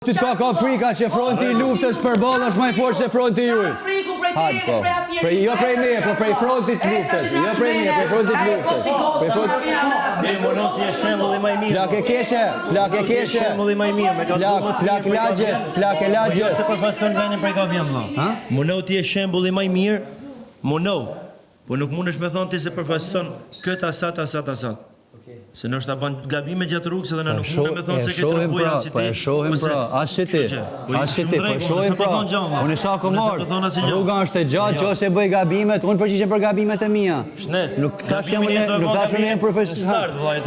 Ty t'ka ka frika që fronti i luftës për ballë është më i fortë se fronti juaj. Friku prej teje, prej asnjëri. Prej jo prej meje, po prej frontit të luftës. Jo prej meje, prej frontit të luftës. Prej frontit. Ne monon ti je shembulli më i mirë. Plak e keshe, plak e keshe. Shembulli më i mirë, me kalzum. Plak lagje, plak e lagje. Se profesor vjen prej ka vjen vëlla. Ha? Monon ti je shembulli më i mirë. Monon. Po nuk mundesh me thon ti se profesor kët asat. Se nështë ta bën gabime gjatë rrugës edhe na nuk mundem me thonë se ke treguar si ti. Po e shohim pra, as si ti. As si ti, po e shohim pra. Unë sa komor. Rruga është e gjatë, nëse bëj gabimet, unë përgjigjem për gabimet e mia. Nuk thashë unë profesionist.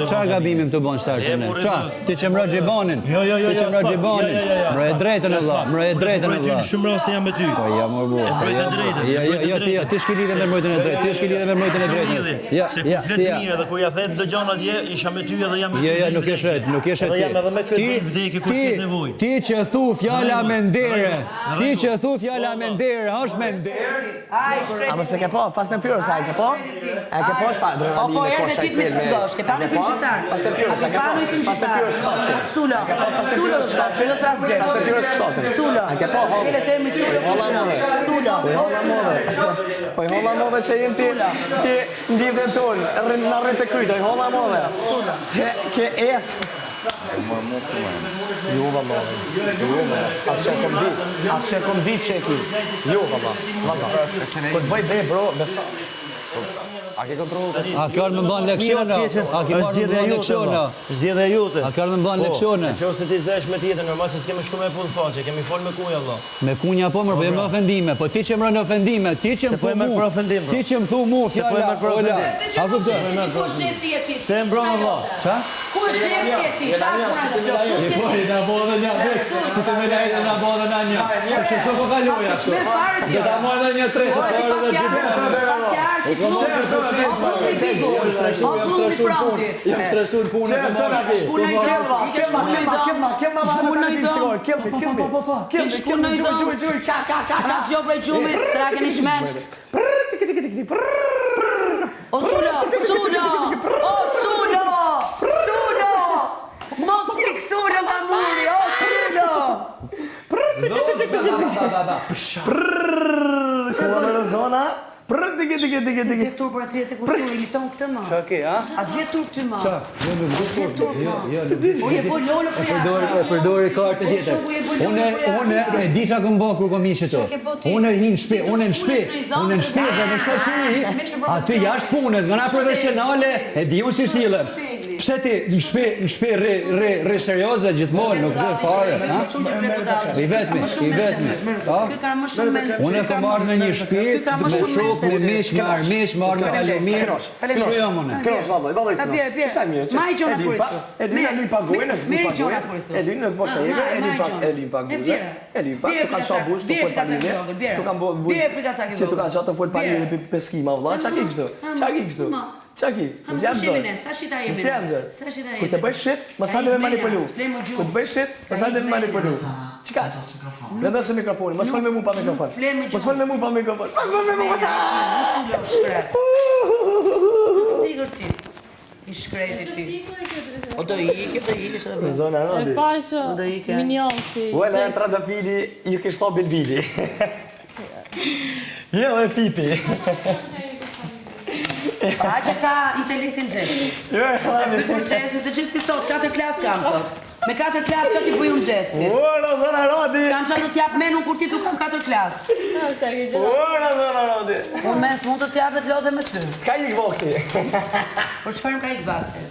Çfarë gabimim të bën start unë? Çfarë? Ti çemro xhibanin. Jo. Ti çemro xhibanin. Më e drejtën Allah, më e drejtën Allah. Në shumë raste jam me ty. Po jam më bu. Mbrojtë drejtën. Jo, ti s'ke lidhje me mbrojtjen e drejtë. Ti s'ke lidhje me mbrojtjen e drejtë. Ja, se ku flet mirë edhe kur ja thet dëgjon atje, isha me ty edhe jam me ty. Jo, nuk e shet, nuk e shet. Jam edhe me këtë vdekje kur ke nevojë. Ti që thu fjala me ndere. Ti që thu fjala me ndere, është me ndere. Ai shkret. A se ke po, Fast and Furious ai ke po? A ke po çfarë do Po erdhe ti me të gosh, ke pamë film shqiptar. Fast and Furious, a ke pamë film Fast and shqiptar. Furious. Sulo. Sulo shtatë do transgjet. Fast and Furious shtatë. Sulo. A ke po? Ele temi Sulo. Holla modhe. Sulo. Holla modhe. Po holla modhe që jemi ti ndivën ton, në rreth të kryt, holla modhe. Sulo. Se ke ec. Jo valla. Ashe kom di çeki. Jo valla. Po bëj be bro, besa. A ke kontroll? A kjo më bën leksiona? A ke marrë me leksiona? Zgjedhja jote. A kjo më bën leksiona? Nëse ti zesh me tjetër, normal se s'kemë shku me punë faqe, kemi fol me kuj Allah. Me kunja po më bëjmë ofendime, po ti që më rën ofendime, ti që më thu mu. Ti që më thu mu fjala. A kupton? Kush gjesti je ti? Se mbron Allah. Ça? Kush gjesti je ti? Je po na bodën ja vetë. Si të më lajë na bodën na një. Se çdo ko kaloj ashtu. Do ta marr edhe një tretë, po edhe gjithë. Jam stresuar punë. O Sulo! Mos pik Sulo ma muri, o Sulo! Kuala në zona. Se tur për atje të kultur, imiton këtë ma. Qa ke, a? A dvje tur këtë ma. Qa? Jo, nuk do të O je po lolo për jashtë. E përdori kartë tjetër. Unë e di qa këm bëhë kur kom ishe to. Unë e hi në shpe, unë në shpe dhe në shoqëri. A ti jashtë punës, nga na profesionale, e di unë si silëm. Pse ti në shpe re serioze gjithmonë, nuk dhe fare. I vetmi. Kjo ka më shumë me... Unë e kom marrë në një shpe, me shok, me mish, me armish, me armë alemir. Shu jam unë. Krosh, vallaj. Çfarë mirë? Ma i gjona kur këtu. Elina nuk paguajnë, as nuk Mirë gjona paguajnë. kur këtu. Elina nuk boshë, Elin paguajnë. Elin paguajnë, ka çfarë bus, tu fol palile. Tu kanë bërë bus. Se tu kanë çfarë fol palile pe peskima, valla. Çka ke kështu? Çaki, zjam zor. Sa shita jemi. Sa shita jemi. Kur të bësh shit, mos hajde me manipulu. Kur të bësh shit, mos hajde me manipulu. Çka? Lënda se mikrofoni, mos fol me mua pa mikrofon. Mos fol me mua pa mikrofon. Mos fol me mua. Igor ti. I shkreti ti. O do ikë çfarë bën? Zona rodi. Pasha, minjoti. Uela entra da fili, io che sto Belvili. Io e Pipi. A që ka intelektin gjesti. Se për gjesti, se gjesti thot, 4 klasë kam thot. Me 4 klasë që ti bëj unë gjesti. Uela zona rodi. S'kam që do t'jap menu kur ti tu kam 4 klasë. Uela zona rodi. Unë mes mund të t'jap dhe t'lodhe me ty. Ka ik vokti. Por çfarë më ka ik vakti?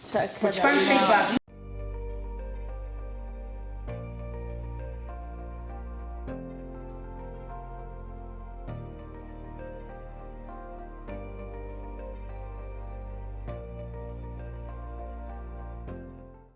Çka? Por çfarë më ka ik vakti?